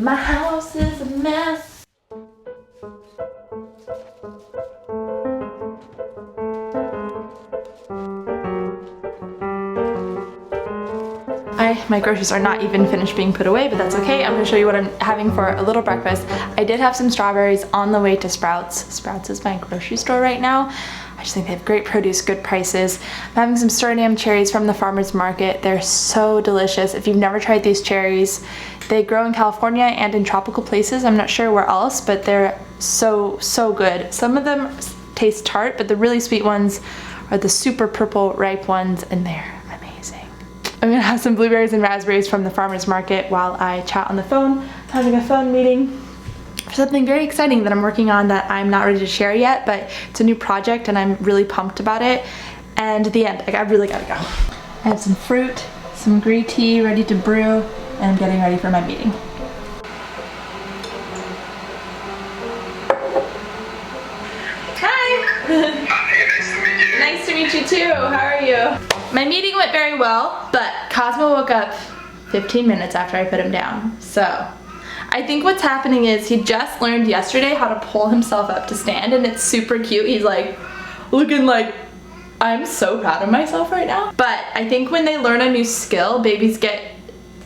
My house is a mess. My groceries are not even finished being put away, but that's okay. I'm gonna show you what I'm having for a little breakfast. I did have some strawberries on the way to Sprouts. Sprouts is my grocery store right now. I just think they have great produce, good prices. I'm having some Suriname cherries from the farmer's market. They're so delicious. If you've never tried these cherries, they grow in California and in tropical places. I'm not sure where else, but they're so good. Some of them taste tart, but the really sweet ones are the super purple ripe ones, and they're amazing. I'm gonna have some blueberries and raspberries from the farmer's market while I chat on the phone. I'm having a phone meeting for something very exciting that I'm working on that I'm not ready to share yet, but it's a new project and I'm really pumped about it. And at the end, I really gotta go. I have some fruit, some green tea ready to brew, and I'm getting ready for my meeting. Hi! Nice to meet you too. How are you? My meeting went very well, but Cosmo woke up 15 minutes after I put him down. So I think what's happening is he just learned yesterday how to pull himself up to stand, and it's super cute. He's like looking like, I'm so proud of myself right now. But I think when they learn a new skill, babies get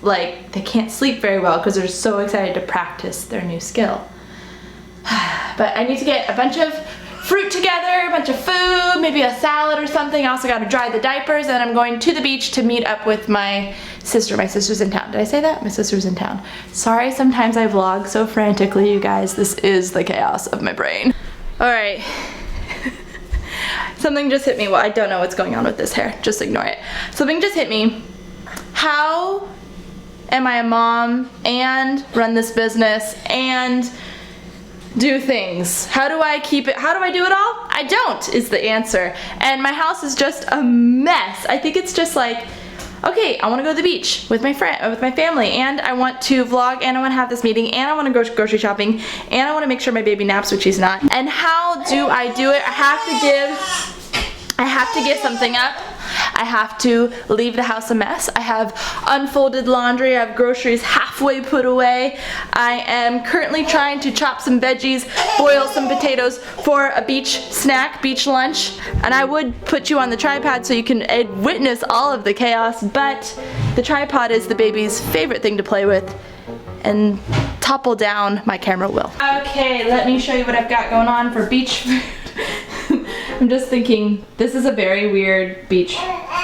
like, they can't sleep very well because they're so excited to practice their new skill. But I need to get a bunch of fruit together, a bunch of food, maybe a salad or something. I also gotta dry the diapers, and I'm going to the beach to meet up with my sister. My sister's in town. Did I say that? My sister's in town. Sorry, sometimes I vlog so frantically, you guys. This is the chaos of my brain. All right. Something just hit me. Well, I don't know what's going on with this hair. Just ignore it. Something just hit me. How am I a mom and run this business and do things? How do I keep it? How do I do it all? I don't, is the answer. And my house is just a mess. I think it's just like, okay, I want to go to the beach with my family, and I want to vlog, and I want to have this meeting, and I want to go grocery shopping, and I want to make sure my baby naps, which he's not. And how do I do it? I have to give something up. I have to leave the house a mess. I have unfolded laundry. I have groceries halfway put away. I am currently trying to chop some veggies, boil some potatoes for a beach snack, beach lunch. And I would put you on the tripod so you can witness all of the chaos, but the tripod is the baby's favorite thing to play with, and topple down, my camera will. Okay, let me show you what I've got going on for beach food. I'm just thinking, this is a very weird beach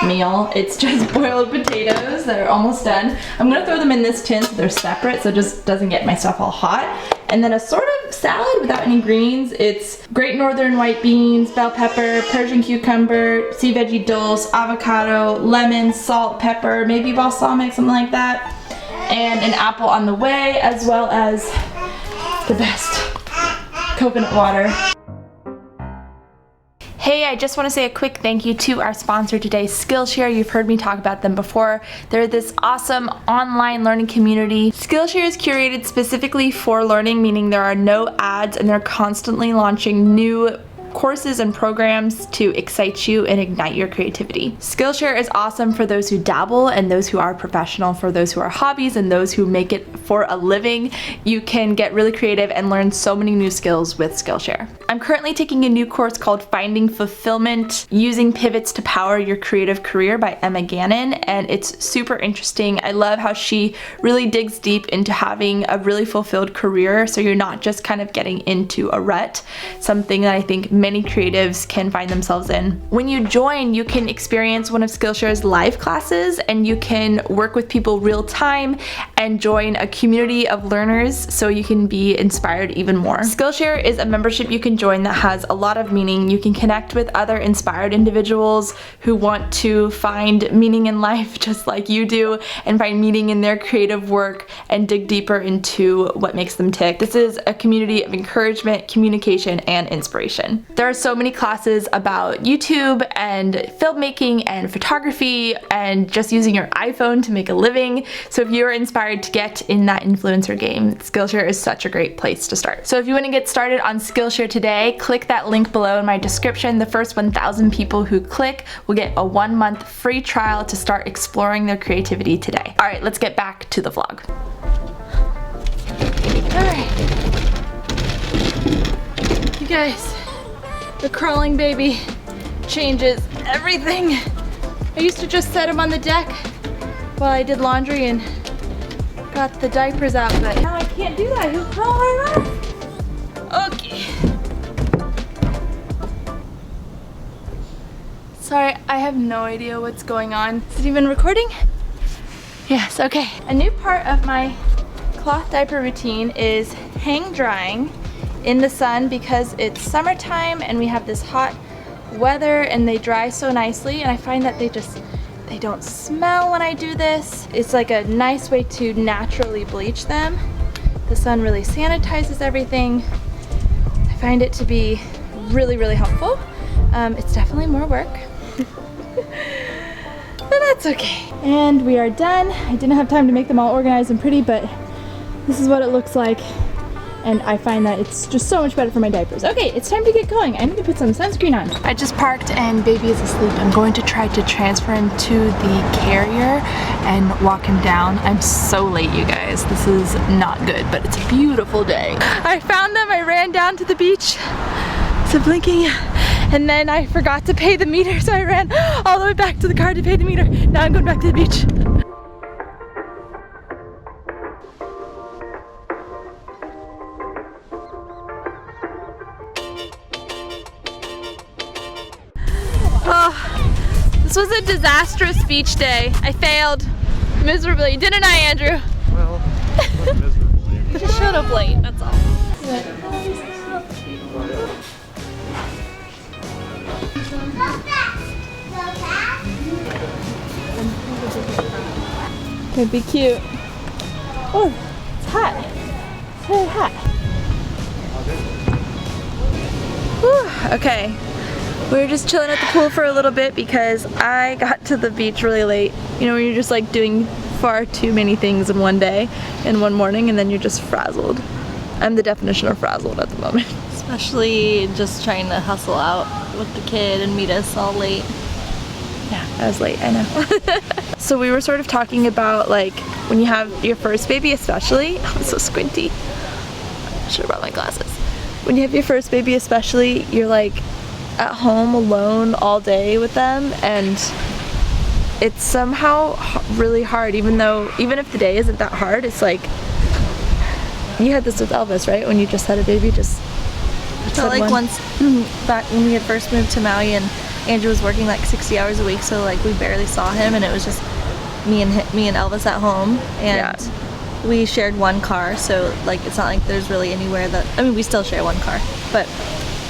meal. It's just boiled potatoes that are almost done. I'm gonna throw them in this tin so they're separate so it just doesn't get my stuff all hot. And then a sort of salad without any greens. It's Great Northern white beans, bell pepper, Persian cucumber, sea veggie dulse, avocado, lemon, salt, pepper, maybe balsamic, something like that. And an apple on the way, as well as the best coconut water. Hey, I just want to say a quick thank you to our sponsor today, Skillshare. You've heard me talk about them before. They're this awesome online learning community. Skillshare is curated specifically for learning, meaning there are no ads, and they're constantly launching new courses and programs to excite you and ignite your creativity. Skillshare is awesome for those who dabble and those who are professional, for those who are hobbies and those who make it for a living. You can get really creative and learn so many new skills with Skillshare. I'm currently taking a new course called Finding Fulfillment, Using Pivots to Power Your Creative Career by Emma Gannon, and it's super interesting. I love how she really digs deep into having a really fulfilled career, so you're not just kind of getting into a rut, something that I think many creatives can find themselves in. When you join, you can experience one of Skillshare's live classes, and you can work with people real time and join a community of learners so you can be inspired even more. Skillshare is a membership you can join that has a lot of meaning. You can connect with other inspired individuals who want to find meaning in life just like you do, and find meaning in their creative work and dig deeper into what makes them tick. This is a community of encouragement, communication, and inspiration. There are so many classes about YouTube and filmmaking and photography and just using your iPhone to make a living. So if you're inspired to get in that influencer game, Skillshare is such a great place to start. So if you want to get started on Skillshare today, click that link below in my description. The first 1,000 people who click will get a 1-month free trial to start exploring their creativity today. All right, let's get back to the vlog. Guys, the crawling baby changes everything. I used to just set him on the deck while I did laundry and got the diapers out, but now I can't do that. He'll crawl right off. Okay. Sorry, I have no idea what's going on. Is it even recording? Yes, okay. A new part of my cloth diaper routine is hang drying in the sun because it's summertime and we have this hot weather and they dry so nicely, and I find that they don't smell when I do this. It's like a nice way to naturally bleach them. The sun really sanitizes everything. I find it to be really, really helpful. It's definitely more work, but that's okay. And we are done. I didn't have time to make them all organized and pretty, but this is what it looks like. And I find that it's just so much better for my diapers. Okay, it's time to get going. I need to put some sunscreen on. I just parked and baby is asleep. I'm going to try to transfer him to the carrier and walk him down. I'm so late, you guys. This is not good, but it's a beautiful day. I found them, I ran down to the beach. So blinking, and then I forgot to pay the meter, so I ran all the way back to the car to pay the meter. Now I'm going back to the beach. Oh, this was a disastrous beach day. I failed miserably, didn't I, Andrew? Well, not miserably. You just showed up late, that's all. Could be cute. Oh, it's hot. It's very hot. Whew, okay. We were just chilling at the pool for a little bit because I got to the beach really late. You know, when you're just like doing far too many things in one day, in one morning, and then you're just frazzled. I'm the definition of frazzled at the moment. Especially just trying to hustle out with the kid and meet us all late. Yeah, I was late, I know. So we were sort of talking about like when you have your first baby especially, I'm so squinty. I should have brought my glasses. When you have your first baby especially, you're like at home alone all day with them, and it's somehow really hard, even if the day isn't that hard. It's like, you had this with Elvis, right? When you just had a baby, just I felt like once back when we had first moved to Maui and Andrew was working like 60 hours a week, so like we barely saw him, and it was just me and Elvis at home, and we shared one car, so like it's not like there's really anywhere that, I mean, we still share one car, but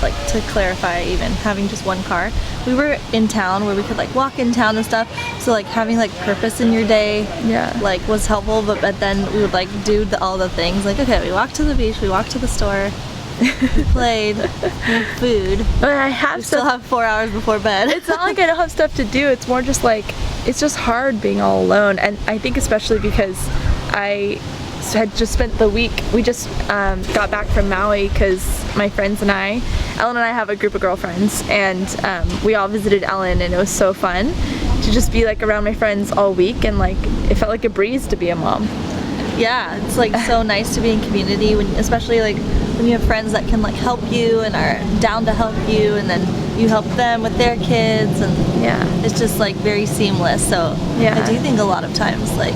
like to clarify, even having just one car, we were in town where we could like walk in town and stuff, so like having like purpose in your day like was helpful, but then we would like do all the things, like okay, we walked to the beach, we walked to the store, we played, we had food, but we still have 4 hours before bed. It's not like I don't have stuff to do, it's more just like, it's just hard being all alone. And I think especially because I had just spent the week, we just got back from Maui because my friends and I, Ellen and I have a group of girlfriends, and we all visited Ellen, and it was so fun to just be like around my friends all week, and like it felt like a breeze to be a mom. Yeah, it's like so nice to be in community, when, especially like when you have friends that can like help you and are down to help you, and then you help them with their kids, and it's just like very seamless. So I do think a lot of times like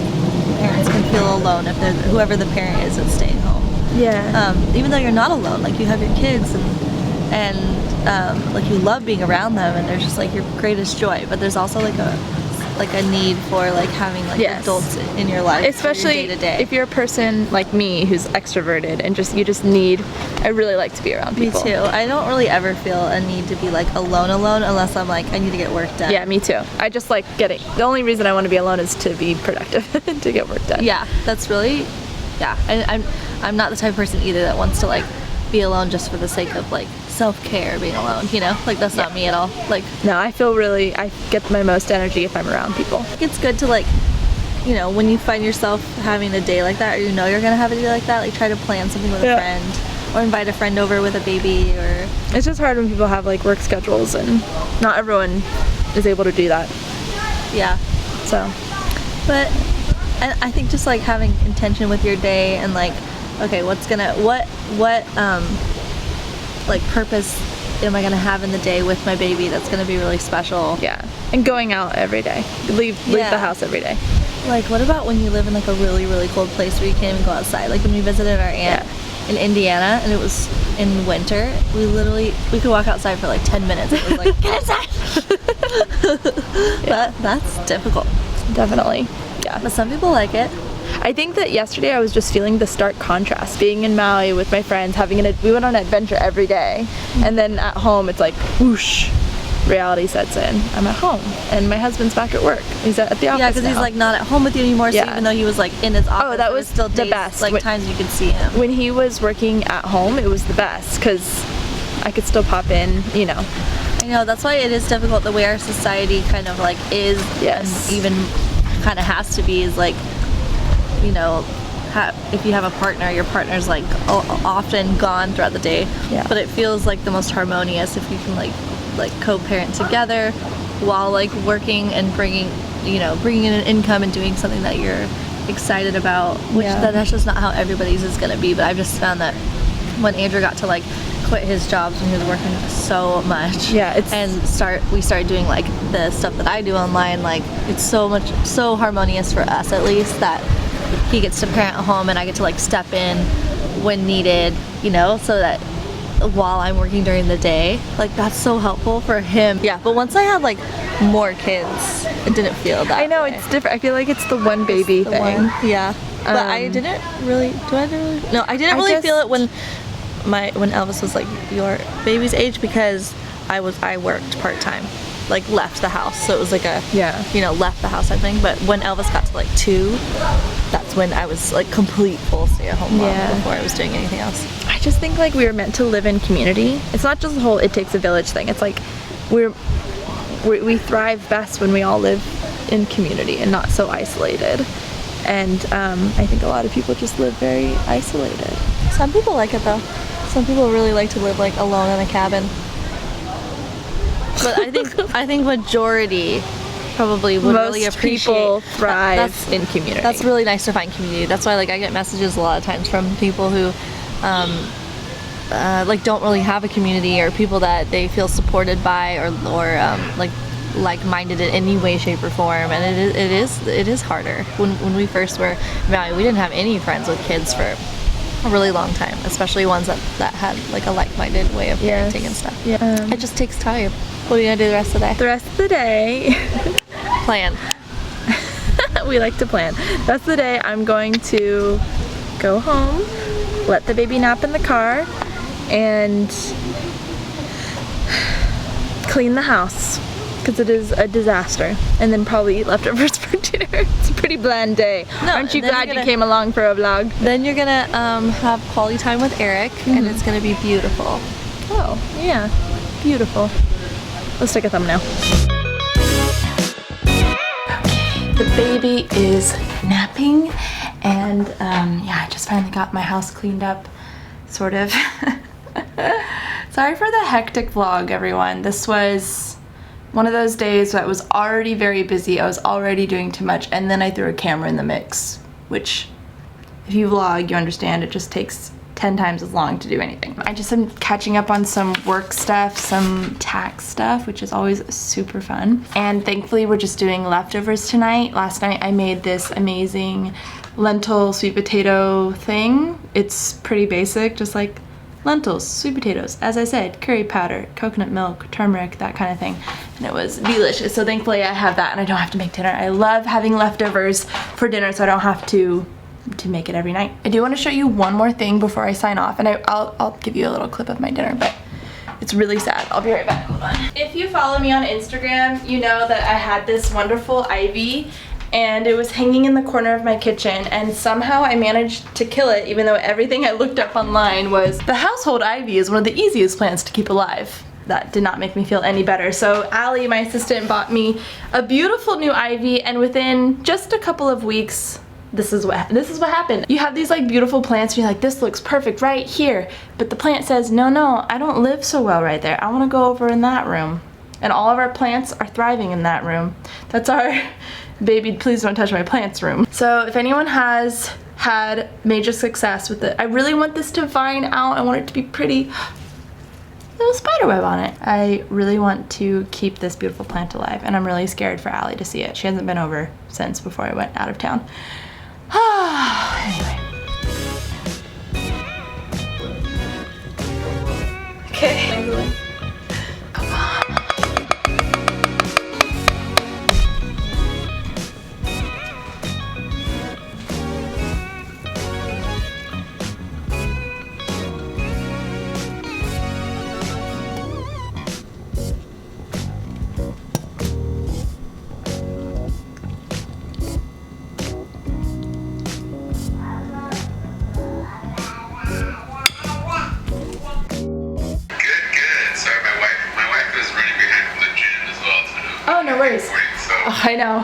parents can feel alone if they're whoever the parent is that's staying home. Even though you're not alone, like you have your kids and like you love being around them, and they're just like your greatest joy. But there's also like a need for like having like adults in your life, especially day to day. If you're a person like me who's extroverted and you just need, I really like to be around people. Me too. I don't really ever feel a need to be like alone unless I'm like I need to get work done. Yeah, me too. I just like the only reason I want to be alone is to be productive to get work done. Yeah, that's really, I'm not the type of person either that wants to like be alone just for the sake of like self-care, being alone, you know, like that's not me at all. Like, no, I get my most energy if I'm around people. It's good to like, you know, when you find yourself having a day like that, or you know you're gonna have a day like that, like try to plan something with a friend, or invite a friend over with a baby. Or it's just hard when people have like work schedules, and not everyone is able to do that. So but I think just like having intention with your day, and like, okay, like purpose am I gonna have in the day with my baby that's gonna be really special? Yeah. And going out every day. Leave the Yeah. house every day. Like, what about when you live in like a really, really cold place where you can't even go outside? Like when we visited our aunt in Indiana and it was in winter, we could walk outside for like 10 minutes. It was like, get inside! That's difficult. Definitely. Yeah. But some people like it. I think that yesterday I was just feeling the stark contrast. Being in Maui with my friends, we went on an adventure every day, and then at home it's like whoosh, reality sets in. I'm at home, and my husband's back at work. He's at the office. Yeah, because he's like not at home with you anymore. So even though he was like in his office, that there was still the days, best. like times you could see him. When he was working at home, it was the best because I could still pop in, you know. I know, that's why it is difficult the way our society kind of like is, Yes. and even kind of has to be, is like, you know, if you have a partner, your partner's like often gone throughout the day. Yeah. But it feels like the most harmonious if you can like co-parent together while like working and bringing in an income and doing something that you're excited about, which that's just not how everybody's is gonna be. But I've just found that when Andrew got to like quit his jobs when he was working so much, we started doing like the stuff that I do online, like it's so harmonious for us, at least, that he gets to parent at home and I get to like step in when needed, you know, so that while I'm working during the day, like that's so helpful for him. Yeah, but once I had like more kids, it didn't feel that I know, way. it's different. I feel like it's the one baby thing. Yeah, but I didn't really. No, I didn't really feel it when Elvis was like your baby's age, because I worked part-time, like left the house, so it was like left the house type thing. But when Elvis got to like 2, that's when I was like complete full stay-at-home mom before I was doing anything else. I just think like we were meant to live in community. It's not just the whole it takes a village thing. It's like we thrive best when we all live in community and not so isolated. And I think a lot of people just live very isolated. Some people like it though. Some people really like to live like alone in a cabin. But I think majority probably would really appreciate. Most people thrive in community. That's really nice to find community. That's why like I get messages a lot of times from people who like don't really have a community, or people that they feel supported by, or like-minded in any way, shape, or form. And it is harder. When we first were in Maui, we didn't have any friends with kids for a really long time, especially ones that had like a like-minded way of parenting and stuff. Yeah. It just takes time. What are you gonna do the rest of the day? The rest of the day, Plan. we like to plan. The rest of the day, I'm going to go home, let the baby nap in the car, and clean the house, because it is a disaster, and then probably eat leftovers for dinner. It's a pretty bland day. No, aren't you glad you came along for a vlog? Then you're gonna have quality time with Eric, and it's gonna be beautiful. Oh, yeah, beautiful. Let's take a thumbnail. Okay, the baby is napping, and I just finally got my house cleaned up, sort of. Sorry for the hectic vlog, everyone. This was one of those days that was already very busy. I was already doing too much, and then I threw a camera in the mix, which, if you vlog, you understand it just takes 10 times as long to do anything. I just am catching up on some work stuff, some tax stuff, which is always super fun. And thankfully we're just doing leftovers tonight. Last night I made this amazing lentil sweet potato thing. It's pretty basic, just like lentils, sweet potatoes, as I said, curry powder, coconut milk, turmeric, that kind of thing. And it was delicious. So thankfully I have that and I don't have to make dinner. I love having leftovers for dinner so I don't have to make it every night. I do want to show you one more thing before I sign off, and I'll give you a little clip of my dinner, but it's really sad. I'll be right back. Hold on. If you follow me on Instagram, you know that I had this wonderful ivy, and it was hanging in the corner of my kitchen, and somehow I managed to kill it, even though everything I looked up online was the household ivy is one of the easiest plants to keep alive. That did not make me feel any better. So Allie, my assistant, bought me a beautiful new ivy, and within just a couple of weeks, this is what happened. You have these like beautiful plants and you're like, this looks perfect right here. But the plant says, no, I don't live so well right there. I wanna go over in that room. And all of our plants are thriving in that room. That's our baby, please don't touch my plants room. So if anyone has had major success with it, I really want this to vine out. I want it to be pretty. little spider web on it. I really want to keep this beautiful plant alive, and I'm really scared for Allie to see it. She hasn't been over since before I went out of town. Anyway. Okay. Oh, no worries. Oh, I know.